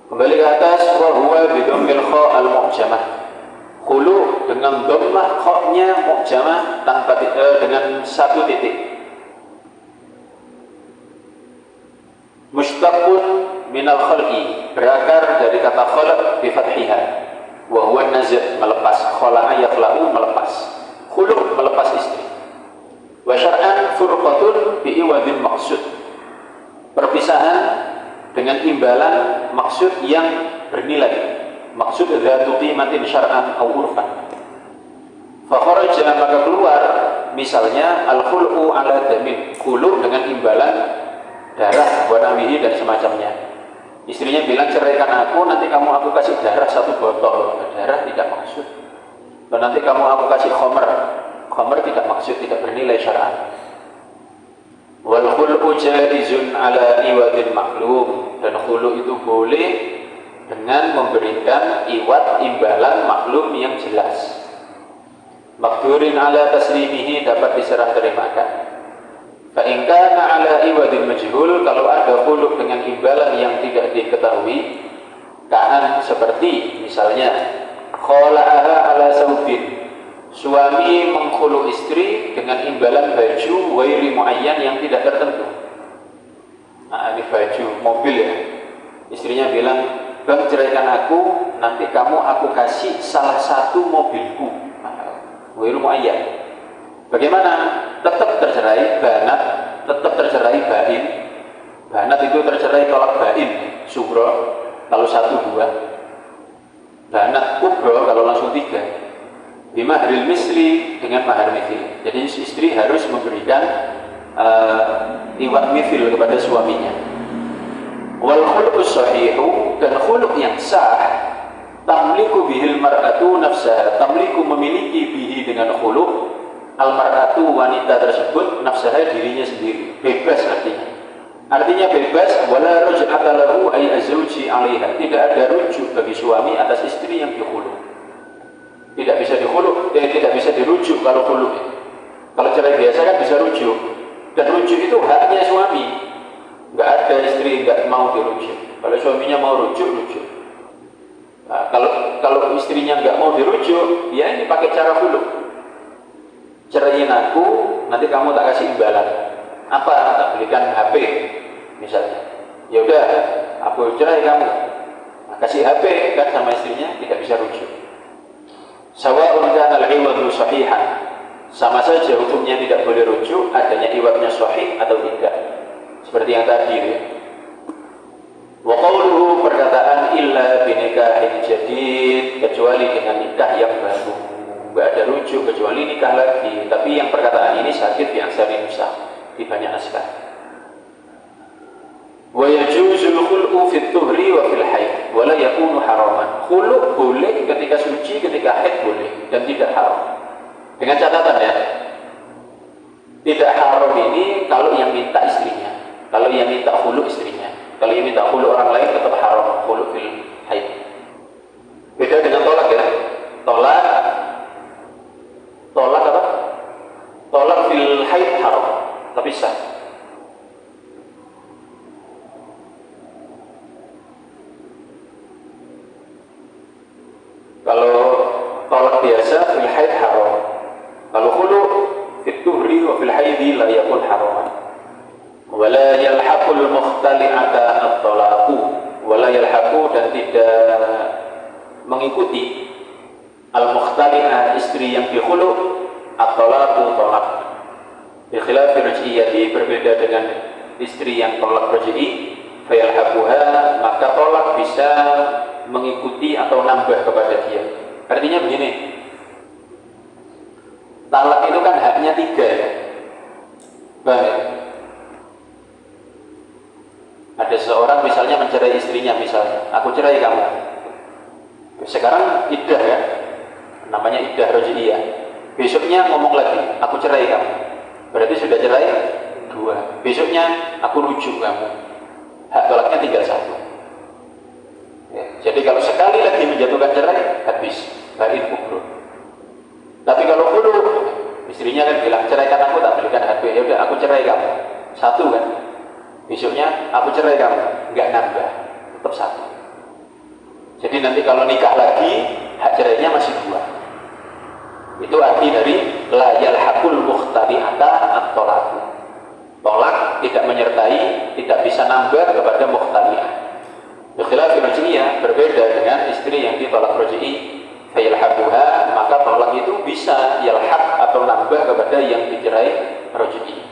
Kembali ke atas, wa huwa bidammil kha al-mu'jamah, khulu dengan dhammah kha-nya mu'jamah tanpa dengan satu titik. Mushtaqun minal khal'i, berakar dari kata khala' bi fathiha, wa huwa naz' melepas, khala'a yaqla'u melepas, khulu melepas istri. Wa syar'an furqatun bi iwadin maqsud, perpisahan dengan imbalan maksud yang bernilai, maksud dzatu qimatin syar'an aw urfan. Fa kharaja, maka keluar misalnya al-khul'u ala damin, khulu dengan imbalan darah, wa nahwihi dan semacamnya. Istrinya bilang ceraikan aku, nanti kamu aku kasih darah 1 botol, darah tidak maksud. Dan nanti kamu aku kasih khamr tidak maksud, tidak bernilai syar'an. Wal khul'u jaizun ala iwadin maklum, dan khulu itu boleh dengan memberikan iwad imbalan maklum yang jelas. Makdurin ala taslimihi, dapat diserah terimakan. Fa in kana ala iwadin majhul, kalau ada khulu dengan imbalan yang tidak diketahui, kaan seperti misalnya khala'aha ala saubin, suami mengkhulu istri dengan imbalan baju wairi muayyan yang tidak tertentu. Nah, ini baju mobil ya. Istrinya bilang, bang ceraikan aku, nanti kamu aku kasih salah satu mobilku. Wairi muayyan. Bagaimana? Tetap tercerai banat, tetap tercerai bain. Banat itu tercerai tolak bain, subro kalau 1 2. Banat kubro kalau langsung 3. Bimahril misli, dengan mahar mithil. Jadi istri harus memberikan iwad mithil kepada suaminya. Wal khuluqus sahihu, dan khuluq yang sah, tamliku bihil mar'atu nafsaha, tamliku memiliki bihi dengan khuluq al mar'atu wanita tersebut nafsaha dirinya sendiri, bebas artinya bebas. Wala ruj'ata lahu ay azwji 'alaiha, tidak ada rujuk bagi suami atas istri yang dikhulu. Tidak bisa dikhulu, tidak bisa dirujuk kalau khulu. Kalau cerai biasa kan bisa rujuk, dan rujuk itu haknya suami. Nggak ada istri nggak mau dirujuk. Kalau suaminya mau rujuk. Nah, kalau istrinya nggak mau dirujuk, ya ini pakai cara khulu. Ceraiin aku, nanti kamu tak kasih imbalan. Apa? Tak belikan HP misalnya. Ya udah, aku cerai kamu. Nah, kasih HP kan sama istrinya, tidak bisa rujuk. Sawa'un kana al-iwadu sahihan, sama saja hukumnya tidak boleh rujuk, adanya iwadnya sahih atau tidak. Seperti yang tadi ya. Wa qawluhu, perkataan illa binikahin jadid, kecuali dengan nikah yang baru. Enggak ada rujuk kecuali nikah lagi. Tapi yang perkataan ini sakit di aksari nusakh, di banyak naskah. Wa yajuzul khul'u fit tuhri wa fil haid wa la yakunu haraman. Khulu boleh ketika suci, ketika haid boleh, dan tidak haram. Dengan catatan ya, tidak haram ini kalau yang minta istrinya, kalau yang minta khulu istrinya. Kalau yang minta khulu orang lain tetap haram, khulu fil haid. Beda dengan tolak ya. Tolak apa? Tolak fil haid haram, tapi sah. Kalau tolak biasa fil haid haram. Kalau khulu fit tuhri wa fil haidi la yakun haraman. Wala yalhaqul mukhtali'ata at-talaqu, wala yalhaqu, dan tidak mengikuti al-mukhtali'ah istri yang dikhulu at-talaqu tolak. Bi khilaf raj'iyati, berbeda dengan istri yang tolak raj'i, fa yalhaquha, maka tolak bisa mengikuti atau nambah kepada dia. Artinya begini, talak itu kan haknya 3 ya. Baik. Ada seseorang misalnya mencerai istrinya, misalnya, aku cerai kamu. Sekarang iddah ya, namanya iddah roj'iyah. Besoknya ngomong lagi, aku cerai kamu. Berarti sudah cerai dua. Besoknya aku rujuk kamu. Hak tolaknya tinggal satu. Ya, jadi kalau sekali lagi menjatuhkan cerai, habis bain kubro. Tapi kalau dulu istrinya kan bilang ceraikan aku, tak belikan HP, ya udah aku cerai kamu. Satu kan. Besoknya aku cerai kamu, nggak nambah, tetap satu. Jadi nanti kalau nikah lagi, hak cerainya masih dua. Itu arti dari la yalhaqul mukhtali'ata at-tolak. Tolak tidak menyertai, tidak bisa nambah kepada mukhtali'ah. Ikhtilaf roj'iyah berbeda dengan istri yang ditolak roj'i, fayalhaquha, maka tolak itu bisa yalhaq atau nambah kepada yang dicerai roj'i.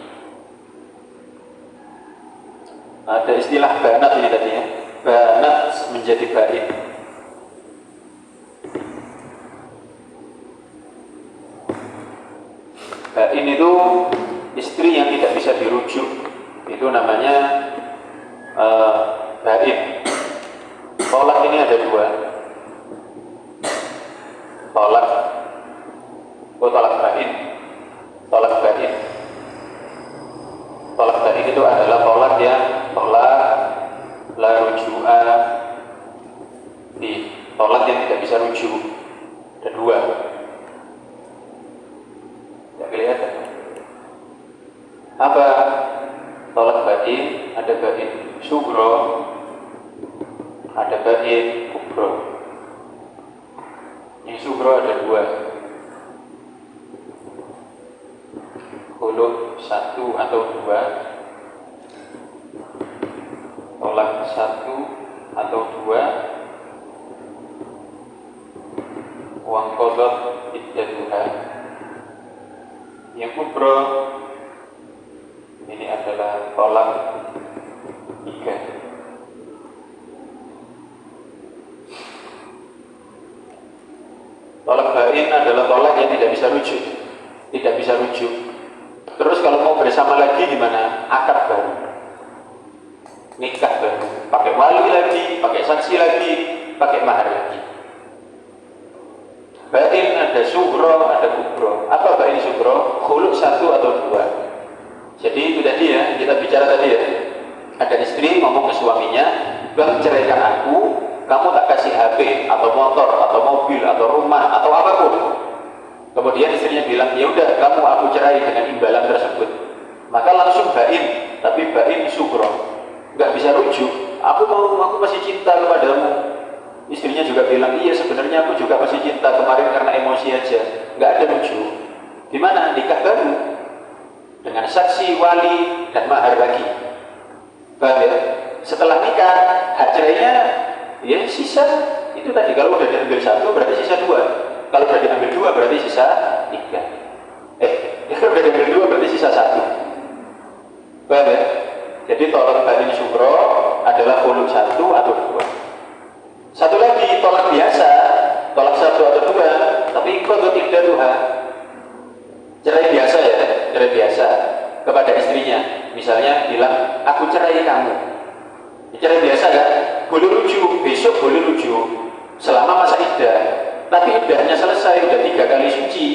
Ada istilah banat ini tadi ya, banat menjadi bain. Bain itu istri yang tidak bisa dirujuk, itu namanya bain. Tolak ini ada dua. Tolak bain. Tolak bain. Tolak bain itu adalah tolak yang tolak la rujua, di tolak yang tidak bisa rujuk. Ada dua. Tidak kelihatan. Apa tolak bain? Ada bain sugro, ada bain kubro. Yang sugro ada dua. Khulud satu atau dua, tolak satu atau dua, uang kodok iddatuha. Yang kubro ini adalah tolak tiga. Tolak bain adalah tolak yang tidak bisa rujuk, tidak bisa rujuk. Terus kalau mau bersama lagi gimana? Akad baru, nikah baru, pakai wali lagi, pakai saksi lagi, pakai mahar lagi. Bain ada sugro, ada kubro. Apa bain sugro? Khulud satu atau dua. Jadi itu tadi ya, kita bicara tadi ya. Ada istri ngomong ke suaminya, bang ceraikan aku, kamu tak kasih HP atau motor atau mobil atau rumah atau apapun. Kemudian istrinya bilang, ya udah kamu aku cerai dengan imbalan tersebut. Maka langsung bain, tapi bain sugro, nggak bisa rujuk. Aku masih cinta kepadamu. Istrinya juga bilang, iya sebenarnya aku juga masih cinta, kemarin karena emosi aja. Nggak ada rujuk. Gimana? Nikah baru dengan saksi, wali, dan mahar lagi. Paham ya? Setelah nikah, hak cerainya ya sisa itu tadi. Kalau udah diambil satu berarti sisa dua. Kalau udah diambil dua berarti sisa tiga. Kalau udah diambil dua berarti sisa satu. Paham ya? Jadi tolak bain sugro adalah khulud satu atau dua. Satu lagi tolak biasa, tolak satu atau dua, tapi qadha iddatuha. Cerai biasa ya, cerai biasa kepada istrinya. Misalnya bilang, aku cerai kamu. Cerai biasa kan? Boleh rujuk, besok boleh rujuk selama masa iddah. Tapi iddahnya selesai, udah 3 kali suci.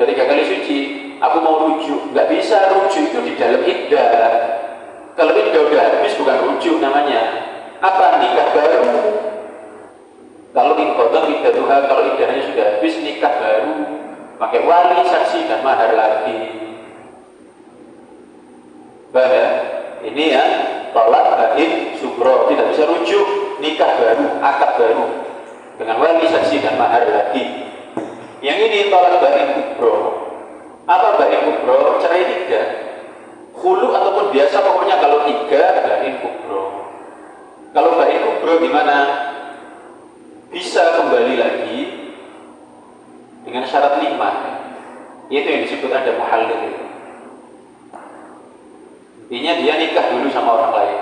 Udah 3 kali suci, aku mau rujuk. Nggak bisa rujuk itu di dalam iddah. Kalau iddah udah habis bukan rujuk namanya. Apa? Nikah baru. Kalau inqadha iddatuha, kalau iddahnya sudah habis, nikah baru, pakai wali, saksi, dan mahar lagi. Paham ya? Ini ya tolak bain sugro, tidak bisa rujuk, nikah baru, akad baru dengan wali, saksi, dan mahar lagi. Yang ini tolak bain kubro. Apa bain kubro? Cerai tiga, khulu ataupun biasa, pokoknya kalau tiga bain kubro. Kalau bain kubro gimana? Bisa kembali lagi dengan syarat 5. Itu yang disebut ada muhallil. Intinya dia nikah dulu sama orang lain.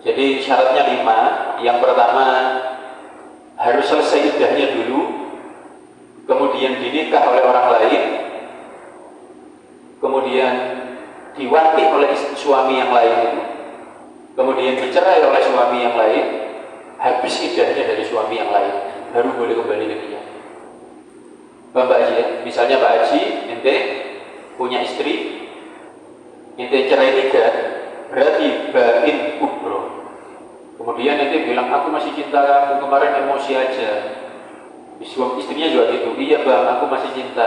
Jadi syaratnya 5. Yang pertama harus selesai iddahnya dulu, kemudian dinikah oleh orang lain, kemudian diwati oleh suami yang lain itu. kemudian dicerai oleh suami yang lain, habis iddahnya dari suami yang lain, baru boleh kembali ke dia. Pak Haji ya, misalnya Pak Haji, ente punya istri, ente cerai 3, berarti bain kubro. Kemudian ente bilang, aku masih cinta kamu, kemarin emosi aja. Istrinya juga gitu, iya bang, aku masih cinta.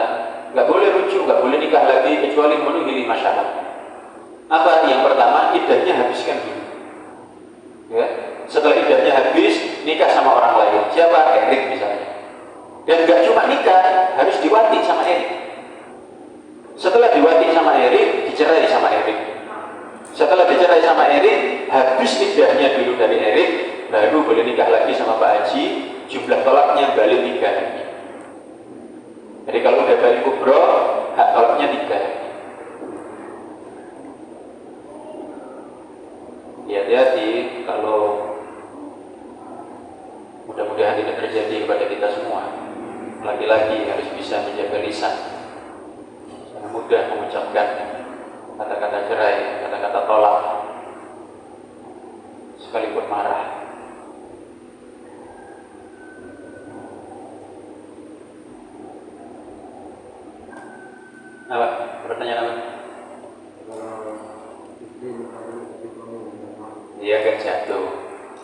Gak boleh rujuk, gak boleh nikah lagi kecuali memenuhi 5 syarat. Apa? Yang pertama, iddahnya habiskan dulu. Ya. Setelah iddahnya habis, nikah sama orang lain. Siapa? Erik misalnya. Dan gak cuma nikah, harus diwati sama Erik. Setelah diwati sama Erik, dicerai sama Erik. Setelah dicerai sama Erik, habis iddahnya dulu dari Erik, baru boleh nikah lagi sama Pak Haji. Jumlah tolaknya balik 3 lagi. Jadi kalau udah balik kubro, hak tolaknya 3. Hati-hati kalau mudah-mudahan tidak terjadi kepada kita semua. Laki-laki harus bisa menjaga lisan, jangan mudah mengucapkan kata-kata cerai, kata-kata tolak, sekalipun marah. Apa? Pertanyaan apa? Dia akan jatuh.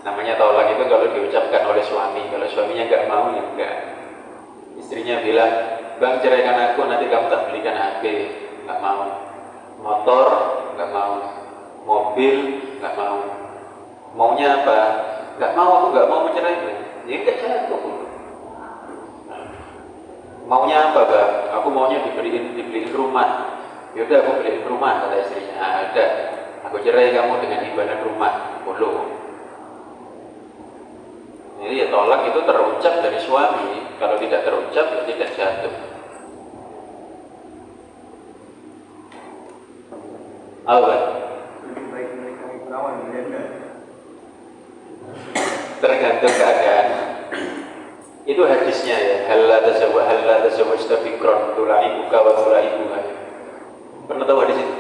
Namanya tolak itu kalau diucapkan oleh suami. Kalau suaminya nggak mau, ya enggak. Istrinya bilang, bang ceraikan aku, nanti kamu tak belikan HP. Nggak mau. Motor, nggak mau. Mobil, nggak mau. Maunya apa? Nggak mau, aku nggak mau menceraikan. Ya enggak jatuh. Maunya apa bang? Aku maunya dibeliin rumah. Yaudah aku beliin rumah, kata istrinya. Ada. Aku cerai kamu dengan imbalan rumah. Belum. Jadi ya tolak itu terucap dari suami. Kalau tidak terucap, ya tidak jatuh. Apa? Tergantung keadaan. Itu hadisnya ya. Halla tazawwajta bikron tula'ibuka wa tula'ibuha. Pernah tahu hadis itu?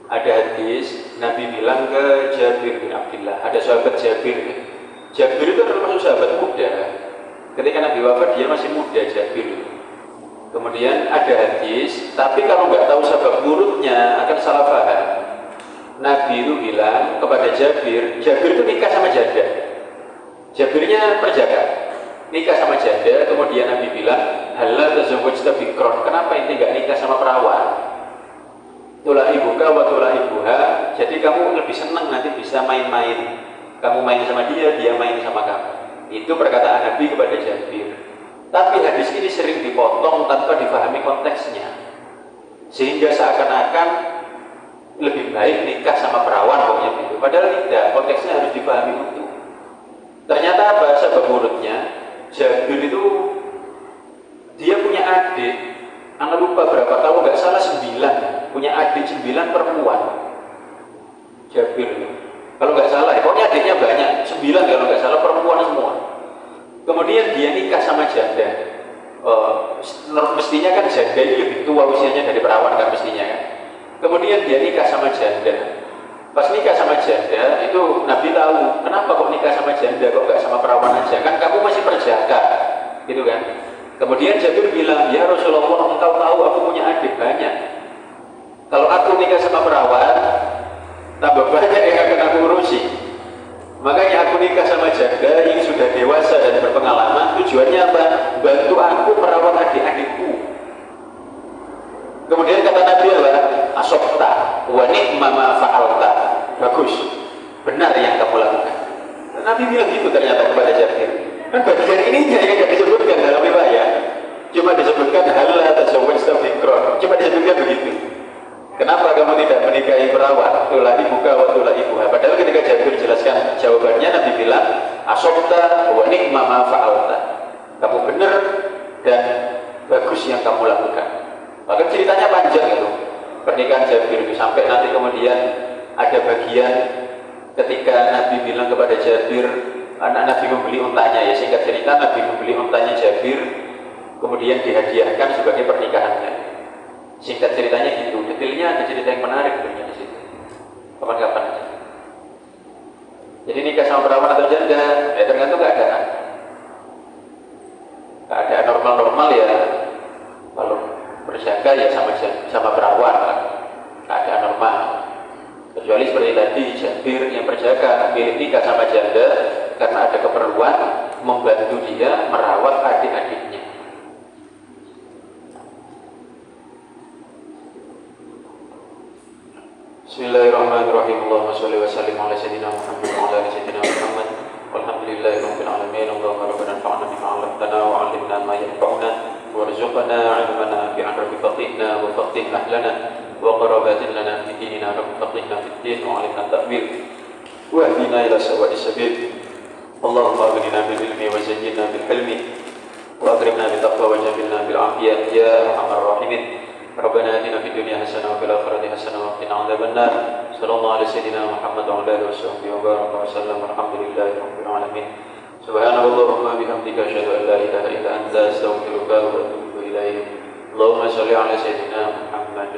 Ada hadis Nabi bilang ke Jabir bin Abdullah, ada sahabat Jabir. Jabir itu termasuk sahabat muda. Ketika Nabi wafat dia masih muda Jabir. Kemudian ada hadis, tapi kalau nggak tahu sebab nurutnya akan salah paham. Nabi itu bilang kepada Jabir itu nikah sama janda. Jabirnya perjaka, nikah sama janda. Kemudian Nabi bilang, halla tazawwajta bikron. Kenapa ini nggak nikah sama perawan? Tula ibuka wa tula ibuha. Jadi kamu lebih senang nanti bisa main-main. Kamu main sama dia, dia main sama kamu. Itu perkataan Nabi kepada Jabir. Tapi hadis ini sering dipotong tanpa dipahami konteksnya, sehingga seakan-akan lebih baik nikah sama perawan pokoknya itu. Padahal tidak, konteksnya harus dipahami utuh. Ternyata apa? Sebab menurutnya Jabir itu dia punya adik, Anda lupa berapa tahun, nggak salah 9, punya adik 9 perempuan. Jabir itu, kalau nggak salah, pokoknya adiknya banyak, 9 kalau nggak salah perempuan semua. Kemudian dia nikah sama janda. Mestinya kan janda ini lebih tua usianya dari perawan kan mestinya kan. Kemudian dia nikah sama janda. Pas nikah sama janda itu Nabi tahu, kenapa kok nikah sama janda, kok nggak sama perawan aja? Kan kamu masih perjaka, gitu kan? Kemudian Jabir bilang, ya Rasulullah, engkau tahu aku punya adik banyak. Kalau aku nikah sama perawan, tambah banyak yang akan aku urusi. Makanya aku nikah sama janda yang sudah dewasa dan berpengalaman. Tujuannya apa? Bantu aku merawat adik-adikku. Kemudian kata Nabi adalah asofta wa ni'ma ma fa'alta. Bagus, benar yang kamu lakukan. Nabi bilang gitu ternyata kepada Jabir. Dan bagian ininya yang tidak disebutkan dalam riwayat, cuma disebutkan halla tazawwajta bikron. Cuma disebutkan begitu. Kenapa kamu tidak menikahi perawan? Tula ibuka wa tula ibuha. Padahal ketika Jabir jelaskan jawabannya, Nabi bilang asofta wa ni'ma ma fa'alta. Kamu benar dan bagus yang kamu lakukan. Bahkan ceritanya panjang itu pernikahan Jabir itu, sampai nanti kemudian ada bagian ketika Nabi bilang kepada Jabir, anak Nabi membeli untanya ya, singkat cerita Nabi membeli untanya Jabir, kemudian dihadiahkan sebagai pernikahannya. Singkat ceritanya gitu, detailnya ada cerita yang menarik di situ. Kapan-kapan aja. Jadi nikah sama perawan atau janda, ya tergantung keadaan. Keadaan normal-normal ya, kalau berjaga ya sama perawan, keadaan normal. Kecuali seperti tadi Jabir yang berjaga pilih nikah sama janda karena ada keperluan membantu dia merawat adik-adiknya. Bismillahirrahmanirrahim. Allahumma sholli wa sallim ala sayyidina Muhammad wa ala ali sayyidina Muhammad. Walhamdulillahi rabbil alamin. Allahumma rabbana anfa'na bima 'allamtana wa 'allimna ma yanfa'una warzuqna 'ilman nafi'an rabbi faqihna wa faqih ahlana wa qarabatin lana fi dinina rabbi faqihna fid din wa 'allimna ta'wil wa hdina ila sawa'is sabil. Allahumma aghnina bil ilmi wa zayyinna bil hilmi wa akrimna bit taqwa wa jamilna bil 'afiyah ya arhamar rahimin. Rabbana atina fid dunya hasanah wa fil akhirati hasanah wa qina adzabannar. Sallallahu alaihi sayyidina Muhammad wa ala alihi washabbihi wa baraka wa sallam. Alhamdulillahi rabbil alamin. Subhanallahumma bihamdika asyhadu an la ilaha illa anta astaghfiruka wa atubu ilaik. Allahumma shalli ala sayyidina Muhammad.